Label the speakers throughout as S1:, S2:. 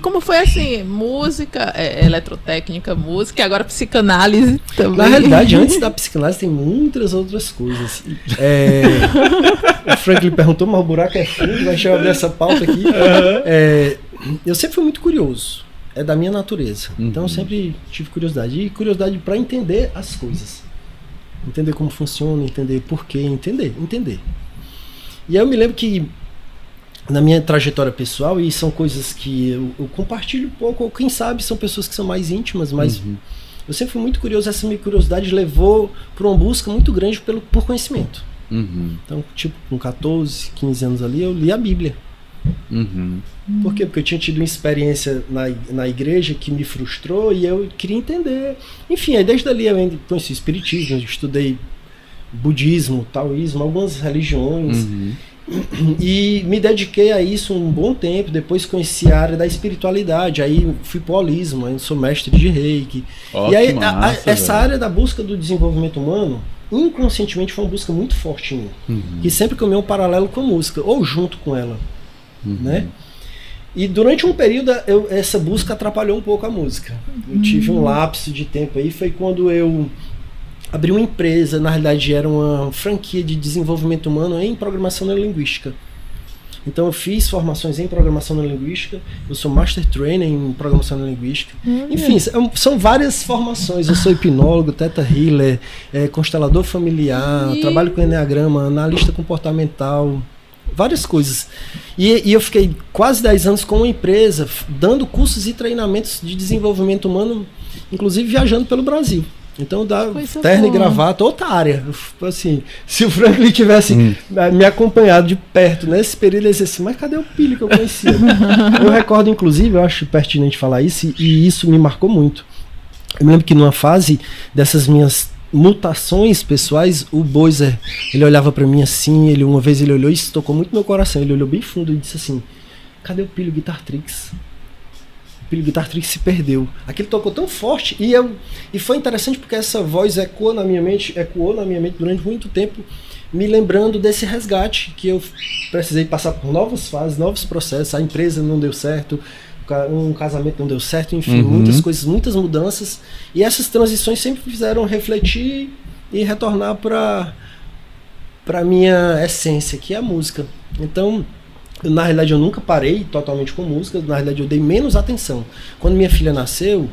S1: como foi assim, música, eletrotécnica, música, e agora psicanálise também.
S2: Na realidade, antes da psicanálise tem muitas outras coisas. O Franklin perguntou, mas o buraco é fundo, deixa eu abrir essa pauta aqui. Eu sempre fui muito curioso, é da minha natureza. Então eu sempre tive curiosidade. E curiosidade para entender as coisas. Entender como funciona, entender porquê, entender. E aí eu me lembro que na minha trajetória pessoal, e são coisas que eu compartilho um pouco, ou quem sabe são pessoas que são mais íntimas, mas eu sempre fui muito curioso, essa minha curiosidade levou para uma busca muito grande por conhecimento. Então, tipo, com 14, 15 anos ali, eu li a Bíblia. Por quê? Porque eu tinha tido uma experiência na igreja que me frustrou e eu queria entender. Enfim, aí desde ali eu conheci o espiritismo, eu estudei budismo, taoísmo, algumas religiões. E me dediquei a isso um bom tempo. Depois conheci a área da espiritualidade, aí fui pro holismo, aí sou mestre de Reiki. E aí essa área da busca do desenvolvimento humano, inconscientemente foi uma busca muito forte em mim, que sempre caminhou um paralelo com a música, ou junto com ela, né? E durante um período essa busca atrapalhou um pouco a música. Eu tive um lapso de tempo aí, foi quando eu abri uma empresa, na realidade era uma franquia de desenvolvimento humano em programação neurolinguística. Então eu fiz formações em programação neurolinguística, eu sou Master Trainer em programação neurolinguística. Enfim, são várias formações. Eu sou hipnólogo, Theta Healer, constelador familiar, trabalho com Enneagrama, analista comportamental, várias coisas. E eu fiquei quase 10 anos com uma empresa, dando cursos e treinamentos de desenvolvimento humano, inclusive viajando pelo Brasil. Então dá terno e gravata, outra área. Assim, se o Franklin tivesse me acompanhado de perto nesse período, ele disse assim, mas cadê o Pili que eu conhecia? Eu recordo, inclusive, eu acho pertinente falar isso, e isso me marcou muito. Eu me lembro que numa fase dessas minhas mutações pessoais, o Boiser, ele olhava pra mim assim, uma vez ele olhou e isso tocou muito no meu coração, ele olhou bem fundo e disse assim, cadê o Pili Guitar Tricks? O Pili Guitar Tricks se perdeu. Aquilo tocou tão forte e foi interessante porque essa voz ecoou na minha mente durante muito tempo, me lembrando desse resgate que eu precisei passar por novas fases, novos processos. A empresa não deu certo, um casamento não deu certo, enfim, muitas coisas, muitas mudanças, e essas transições sempre me fizeram refletir e retornar para minha essência, que é a música. Então, na realidade eu nunca parei totalmente com música, na realidade eu dei menos atenção. Quando minha filha nasceu,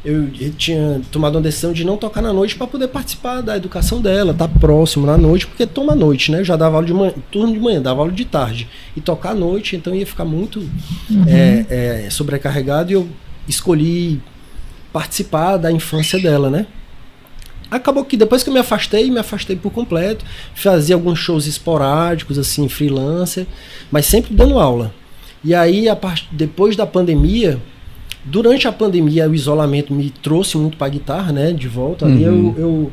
S2: eu tinha tomado uma decisão de não tocar na noite para poder participar da educação dela, estar próximo na noite, porque toma à noite, né? Eu já dava aula de manhã, turno de manhã, dava aula de tarde, e tocar à noite, então ia ficar muito sobrecarregado, e eu escolhi participar da infância dela, né? Acabou que depois que eu me afastei por completo, fazia alguns shows esporádicos, assim, freelancer, mas sempre dando aula. E aí, depois da pandemia, durante a pandemia, o isolamento me trouxe muito para a guitarra, né, de volta. Ali eu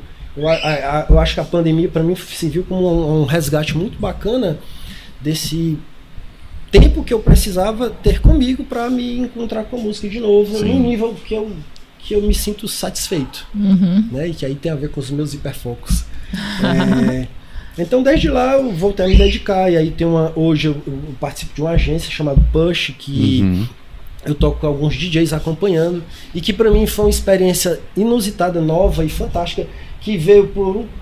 S2: acho que a pandemia para mim serviu como um resgate muito bacana desse tempo que eu precisava ter comigo para me encontrar com a música de novo, num nível que eu me sinto satisfeito, né? E que aí tem a ver com os meus hiperfocos. Então desde lá eu voltei a me dedicar, e aí hoje eu participo de uma agência chamada Push, que eu toco com alguns DJs acompanhando, e que para mim foi uma experiência inusitada, nova e fantástica, que veio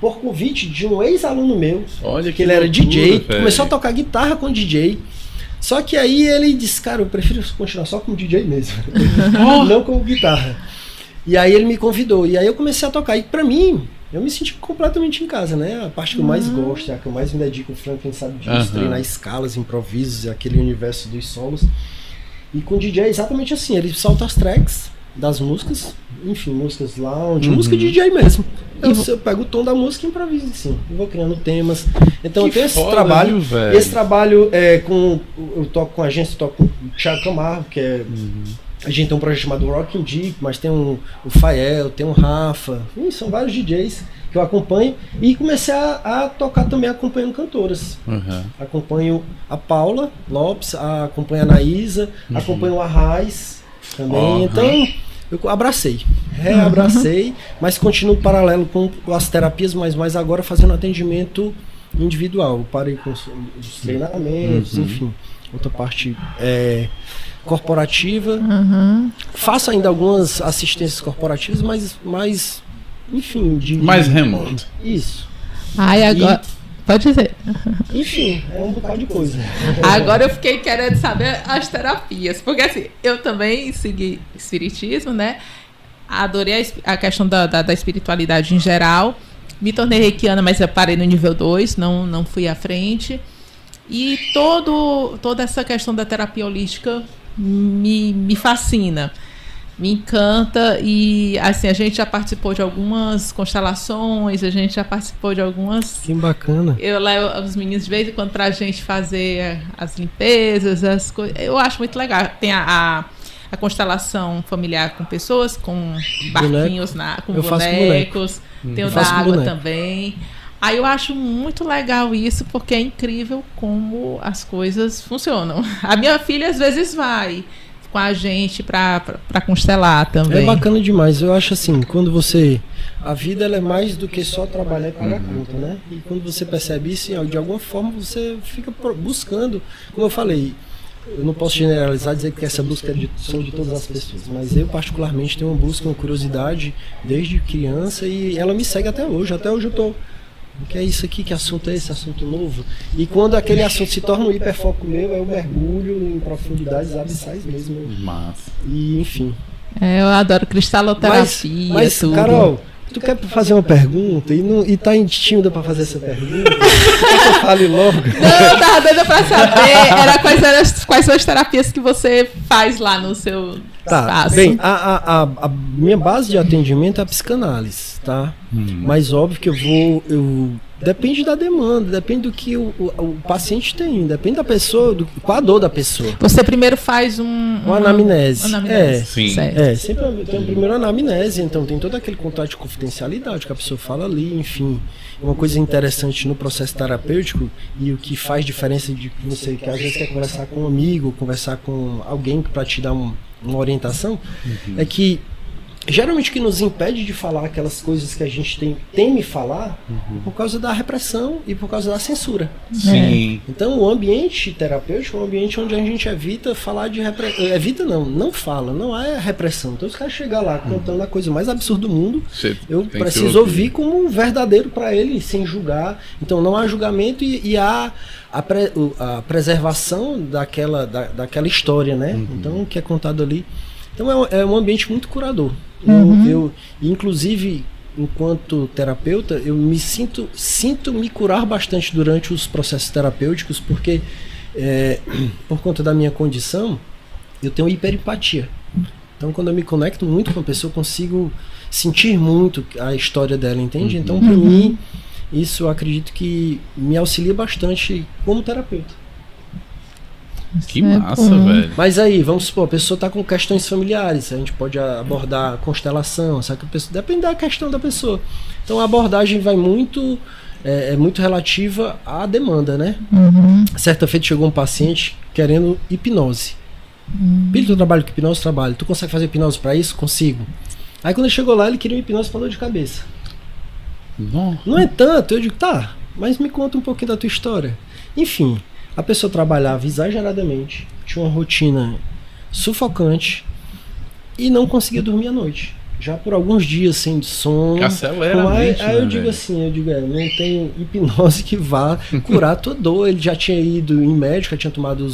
S2: por convite de um ex-aluno meu.
S3: Olha que
S2: ele era DJ,
S3: véio.
S2: Começou a tocar guitarra com DJ. Só que aí ele disse, cara, eu prefiro continuar só como DJ mesmo, não com guitarra. E aí ele me convidou, e aí eu comecei a tocar, e pra mim, eu me senti completamente em casa, né? A parte que eu mais gosto, é a que eu mais me dedico, o Franklin sabe disso, treinar escalas, improvisos, aquele universo dos solos. E com o DJ é exatamente assim, ele solta as tracks das músicas, enfim, músicas lounge, música de DJ mesmo. Eu pego o tom da música e improviso assim, eu vou criando temas. Então
S3: que
S2: eu tenho esse
S3: foda,
S2: trabalho,
S3: velho.
S2: Esse trabalho eu toco com a agência, toco com o Thiago Camargo, que é... A gente tem um projeto chamado Rock and Deep, mas tem o Fael, tem o Rafa, são vários DJs que eu acompanho, e comecei a tocar também acompanhando cantoras. Acompanho a Paula Lopes, acompanho a Anaísa, acompanho a Raiz também, então eu reabracei, mas continuo paralelo com as terapias, mas agora fazendo atendimento individual. Eu parei com os treinamentos, enfim. outra parte corporativa. Faço ainda algumas assistências corporativas, mas enfim...
S3: mais remoto.
S2: Isso.
S1: Ai, agora... Pode dizer.
S2: Enfim, é um bocado de coisa.
S1: Agora eu fiquei querendo saber as terapias. Porque assim, eu também segui espiritismo, né? Adorei a questão da espiritualidade em geral. Me tornei reikiana, mas eu parei no nível 2, não fui à frente. E toda essa questão da terapia holística me fascina. Me encanta e assim, a gente já participou de algumas constelações, a gente já participou de algumas...
S2: Que bacana.
S1: Eu levo os meninos de vez em quando pra gente fazer as limpezas, as coisas. Eu acho muito legal. Tem a constelação familiar com pessoas, com barquinhos, com bonecos. Tem o da água também. Aí eu acho muito legal isso, porque é incrível como as coisas funcionam. A minha filha às vezes vai com a gente para constelar também.
S2: É bacana demais. Eu acho assim, quando você... A vida ela é mais do que só trabalhar e pagar conta, né? E quando você percebe isso, de alguma forma você fica buscando. Como eu falei, eu não posso generalizar, dizer que essa busca são de todas as pessoas, mas eu particularmente tenho uma busca, uma curiosidade desde criança e ela me segue até hoje. Até hoje eu tô... O que é isso aqui? Que assunto é esse? Assunto novo? E quando aquele assunto se torna um hiperfoco meu, eu mergulho em profundidades abissais mesmo.
S3: Massa.
S2: E, enfim.
S1: Eu adoro cristaloterapia.
S2: Mas tudo. Carol, tu quer fazer uma pergunta e tá tímida pra fazer essa pergunta? Quer que eu fale logo?
S1: Não, eu tava doida pra saber quais são as terapias que você faz lá no seu espaço.
S2: Bem, a minha base de atendimento é a psicanálise, tá? Mas óbvio que depende da demanda, depende do que o paciente tem, depende da pessoa, qual a dor da pessoa.
S1: Você primeiro faz uma
S2: anamnese.
S3: Sim.
S2: Sempre tem primeiro anamnese, então tem todo aquele contrato de confidencialidade que a pessoa fala ali, enfim. Uma coisa interessante no processo terapêutico e o que faz diferença de você que às vezes quer conversar com um amigo, conversar com alguém para te dar uma orientação, é que geralmente o que nos impede de falar aquelas coisas que a gente teme falar por causa da repressão e por causa da censura.
S3: Sim.
S2: Então o ambiente terapêutico é um ambiente onde a gente evita falar de repressão. Evita não fala, não há repressão. Então os caras chegam lá contando a coisa mais absurda do mundo, eu preciso ouvir como um verdadeiro para ele, sem julgar. Então não há julgamento e há a preservação daquela história, né? Então o que é contado ali. Então é um ambiente muito curador. Eu, inclusive, enquanto terapeuta, eu sinto me curar bastante durante os processos terapêuticos, porque por conta da minha condição, eu tenho hiperempatia. Então, quando eu me conecto muito com a pessoa, eu consigo sentir muito a história dela, entende? Então, para mim, isso eu acredito que me auxilia bastante como terapeuta.
S3: Que massa, velho.
S2: Mas aí, vamos supor, a pessoa está com questões familiares, a gente pode abordar constelação, sabe? Que a pessoa, depende da questão da pessoa. Então a abordagem vai muito relativa à demanda, né? Certa feita chegou um paciente querendo hipnose. Filho, tu trabalha com hipnose? Trabalho. Tu consegue fazer hipnose para isso? Consigo. Aí quando ele chegou lá, ele queria uma hipnose para dor de cabeça. No entanto, eu digo, tá, mas me conta um pouquinho da tua história. Enfim, a pessoa trabalhava exageradamente, tinha uma rotina sufocante e não conseguia dormir à noite. Já por alguns dias sem sono.
S3: Acelera a mente,
S2: aí eu digo assim, não tem hipnose que vá curar a tua dor. Ele já tinha ido em médico, já tinha tomado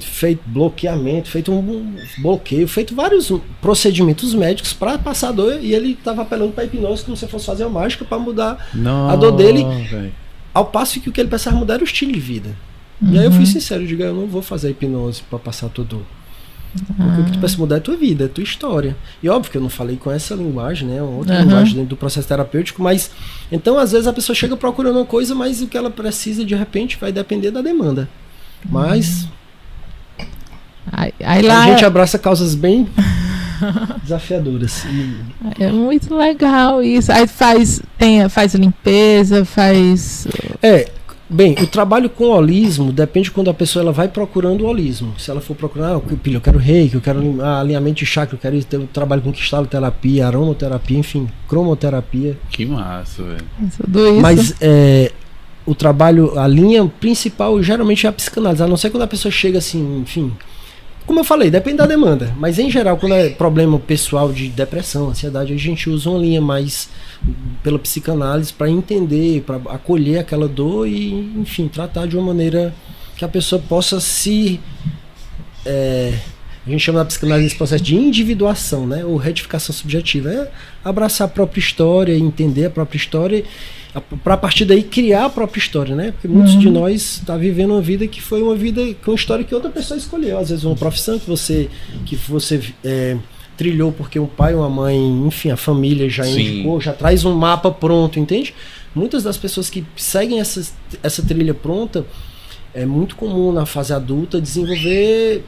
S2: feito bloqueamento, feito um bloqueio, feito vários procedimentos médicos para passar a dor, e ele estava apelando para hipnose como se fosse fazer uma mágica para mudar a dor dele. Ao passo que o que ele precisava mudar era o estilo de vida. E aí eu fui sincero, eu digo, eu não vou fazer hipnose para passar a tua dor. Porque o que tu precisa mudar é a tua vida, é a tua história. E óbvio que eu não falei com essa linguagem, né? Uma outra linguagem dentro do processo terapêutico, mas então às vezes a pessoa chega procurando uma coisa, mas o que ela precisa de repente vai depender da demanda. Mas
S1: aí lá
S2: a gente abraça causas bem desafiadoras.
S1: É muito legal isso. Aí faz limpeza, faz...
S2: Bem, o trabalho com holismo depende de quando a pessoa ela vai procurando o holismo. Se ela for procurar, eu quero reiki, eu quero alinhamento de chakra, eu quero ter um trabalho com cristaloterapia, aromaterapia, enfim, cromoterapia.
S3: Que massa, velho.
S1: Tudo isso.
S2: Mas o trabalho, a linha principal geralmente é a psicanálise, a não ser quando a pessoa chega assim, enfim. Como eu falei, depende da demanda, mas em geral, quando é problema pessoal de depressão, ansiedade, a gente usa uma linha mais pela psicanálise para entender, para acolher aquela dor e, enfim, tratar de uma maneira que a pessoa possa se... a gente chama na psicanálise esse processo de individuação, né? Ou retificação subjetiva. É abraçar a própria história, entender a própria história, para a partir daí criar a própria história, né? Porque muitos de nós estão vivendo uma vida que foi uma vida com uma história que outra pessoa escolheu. Às vezes uma profissão que você trilhou porque um pai, uma mãe, enfim, a família já indicou, já traz um mapa pronto, entende? Muitas das pessoas que seguem essa trilha pronta, é muito comum na fase adulta desenvolver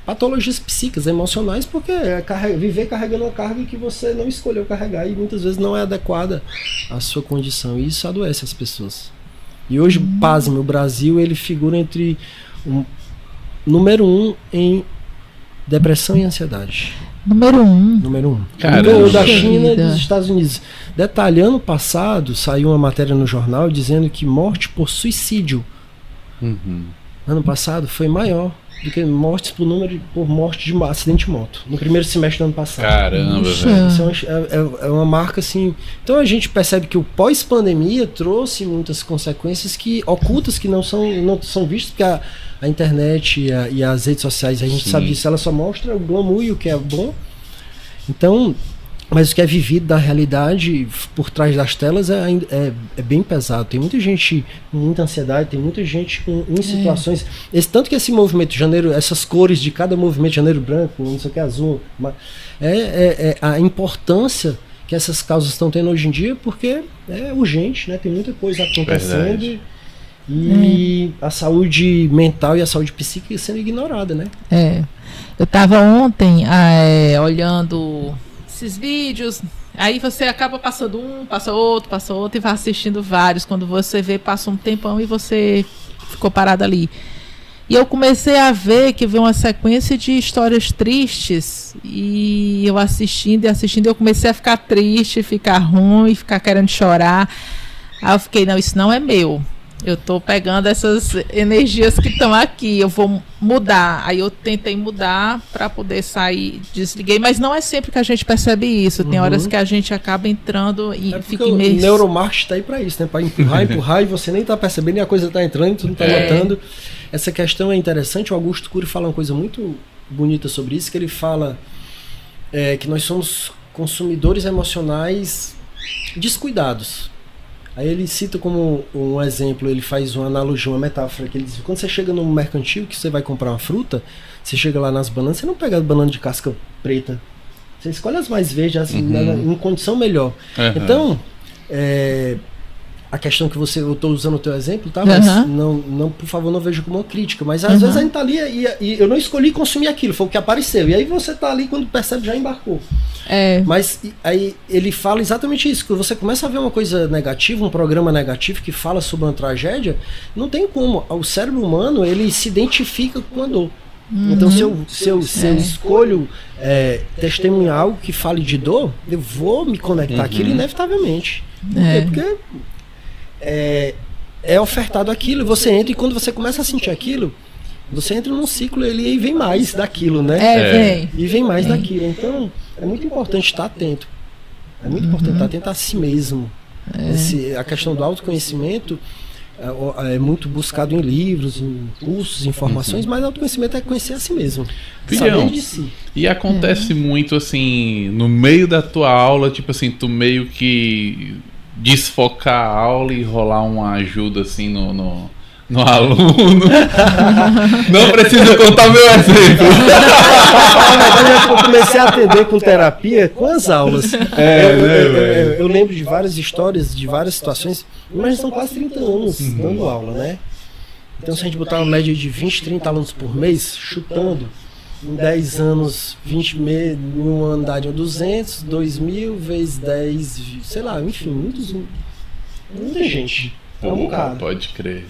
S2: patologias psíquicas, emocionais, porque viver carregando uma carga que você não escolheu carregar e muitas vezes não é adequada à sua condição, e isso adoece as pessoas. E hoje, pasme, o Brasil ele figura entre número 1 em depressão e ansiedade.
S1: Número 1.
S2: Número 1.
S3: Caramba.
S2: Da China e dos Estados Unidos. Detalhe, ano passado saiu uma matéria no jornal dizendo que morte por suicídio ano passado foi maior do que mortes por morte de acidente de moto no primeiro semestre do ano passado.
S3: Caramba, velho.
S2: Isso é uma marca assim. Então a gente percebe que o pós-pandemia trouxe muitas consequências ocultas que não são vistas, porque a internet e as redes sociais, a gente sabe disso, ela só mostra o glamour e o que é bom. Então, mas o que é vivido na realidade por trás das telas é bem pesado. Tem muita gente com muita ansiedade, tem muita gente em situações. Tanto que esse movimento janeiro, essas cores de cada movimento, janeiro branco, não sei o que, azul, a importância que essas causas estão tendo hoje em dia, porque é urgente, né? Tem muita coisa acontecendo. Verdade. E a saúde mental e a saúde psíquica sendo ignorada, né?
S1: Eu estava ontem olhando esses vídeos, aí você acaba passando passa outro e vai assistindo vários. Quando você vê, passa um tempão e você ficou parado ali. E eu comecei a ver que veio uma sequência de histórias tristes, e eu assistindo, eu comecei a ficar triste, ficar ruim, ficar querendo chorar. Aí eu fiquei, não, isso não é meu. Eu tô pegando essas energias que estão aqui, eu vou mudar. Aí eu tentei mudar para poder sair, desliguei, mas não é sempre que a gente percebe isso. Tem horas que a gente acaba entrando e fica imerso.
S2: O neuromarketing tá aí para isso, né? Para empurrar e você nem tá percebendo e a coisa tá entrando, tu não tá notando. Essa questão é interessante. O Augusto Cury fala uma coisa muito bonita sobre isso, que ele fala que nós somos consumidores emocionais descuidados. Aí ele cita como um exemplo, ele faz uma analogia, uma metáfora, que ele diz: quando você chega no mercantil, que você vai comprar uma fruta, você chega lá nas bananas, você não pega as bananas de casca preta, você escolhe as mais verdes, em condição melhor. Então, a questão que eu estou usando o teu exemplo, tá? Mas não, por favor, não veja como uma crítica, mas às vezes a gente tá ali e eu não escolhi consumir aquilo, foi o que apareceu, e aí você tá ali, quando percebe, já embarcou. Mas aí ele fala exatamente isso, que você começa a ver uma coisa negativa, um programa negativo que fala sobre uma tragédia, não tem como, o cérebro humano, ele se identifica com a dor. Então se eu escolho testemunhar algo que fale de dor, eu vou me conectar àquilo inevitavelmente. Porque é ofertado aquilo, você entra, e quando você começa a sentir aquilo, você entra num ciclo e vem mais daquilo, né? E vem mais daquilo. Então, é muito importante estar atento. É muito importante estar atento a si mesmo. A questão do autoconhecimento é muito buscado em livros, em cursos, informações, mas autoconhecimento é conhecer a si mesmo. Saber de si.
S3: E acontece muito assim, no meio da tua aula, tipo assim, tu meio que desfocar a aula e rolar uma ajuda assim no aluno. Não preciso contar meu exemplo.
S2: Na verdade, eu comecei a atender com terapia com as aulas. Eu lembro de várias histórias, de várias situações, mas são quase 30 anos dando aula, né? Então, se a gente botar uma média de 20, 30 alunos por mês, chutando, em 10 anos, 20 meses, em um ano dá 200, 2.000 vezes 10, sei lá, enfim, muita gente. É um bocado.
S3: Pode crer.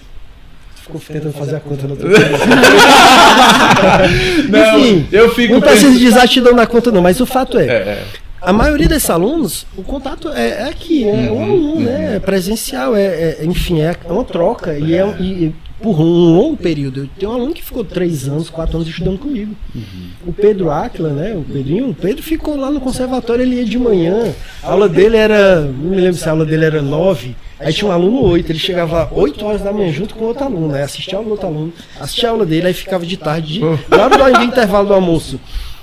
S2: Ficou tentando fazer a conta no outro
S3: Não,
S2: enfim,
S3: eu fico
S2: não precisa de exatidão na conta não, mas o fato A maioria desses alunos, o contato é aqui, é um aluno, né? É presencial, enfim, é uma troca e por um longo período. Eu tenho um aluno que ficou 3 anos, 4 anos estudando comigo. O Pedro Áquila, né? O Pedro ficou lá no conservatório, ele ia de manhã. A aula dele era, não me lembro se a aula dele era 9, aí tinha um aluno 8, ele chegava lá 8 horas da manhã junto com outro aluno, né? Assistia a aula do outro aluno, assistia a aula dele, aí ficava de tarde, na hora do intervalo do almoço.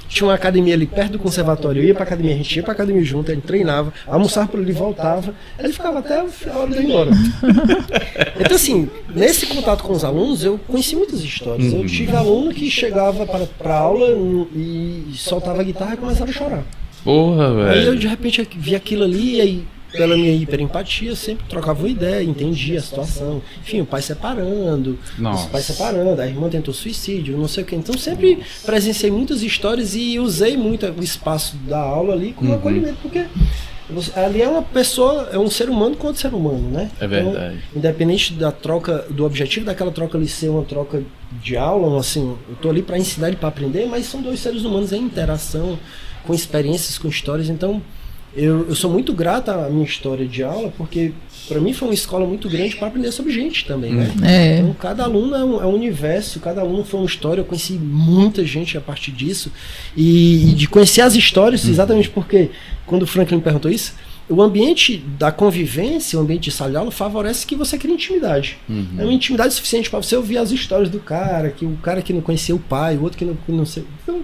S2: Tinha uma academia ali perto do conservatório, eu ia pra academia, a gente ia pra academia junto, ele treinava, almoçava por ali, voltava, ele ficava até a hora de ir embora. Então assim, nesse contato com os alunos, eu conheci muitas histórias. Eu tive aluno que chegava pra aula e soltava a guitarra e começava a chorar.
S3: Porra, velho.
S2: Aí eu de repente vi aquilo ali e aí, pela minha hiperempatia, sempre trocava uma ideia, entendia a situação. Enfim, o pai separando, os pais separando, a irmã tentou suicídio, não sei o que. Então sempre presenciei muitas histórias e usei muito o espaço da aula ali como acolhimento, porque ali é uma pessoa, é um ser humano com outro ser humano, né?
S3: É verdade.
S2: Então, independente da troca, do objetivo daquela troca ali ser uma troca de aula, assim, eu tô ali para ensinar e para aprender, mas são 2 seres humanos em interação, com experiências, com histórias. Então eu sou muito grato à minha história de aula, porque para mim foi uma escola muito grande para aprender sobre gente também, né? Então cada aluno é um universo, cada aluno foi uma história. Eu conheci muita gente a partir disso e de conhecer as histórias, exatamente porque quando o Franklin perguntou isso, o ambiente da convivência, o ambiente de sala de aula favorece que você crie intimidade. É uma intimidade suficiente para você ouvir as histórias do cara, que o cara que não conhecia o pai, o outro que não sei. Então,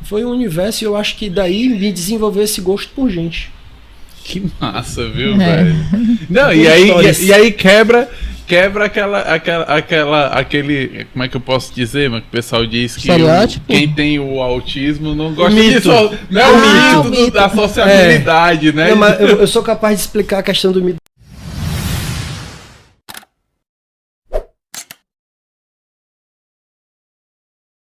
S2: foi um universo e eu acho que daí me desenvolveu esse gosto por gente.
S3: Que massa, viu, velho? Não, e aí quebra aquele, como é que eu posso dizer, mas que o pessoal diz que quem tem o autismo não gosta disso. Não é o mito da sociabilidade, né?
S2: Não, mas eu sou capaz de explicar a questão do mito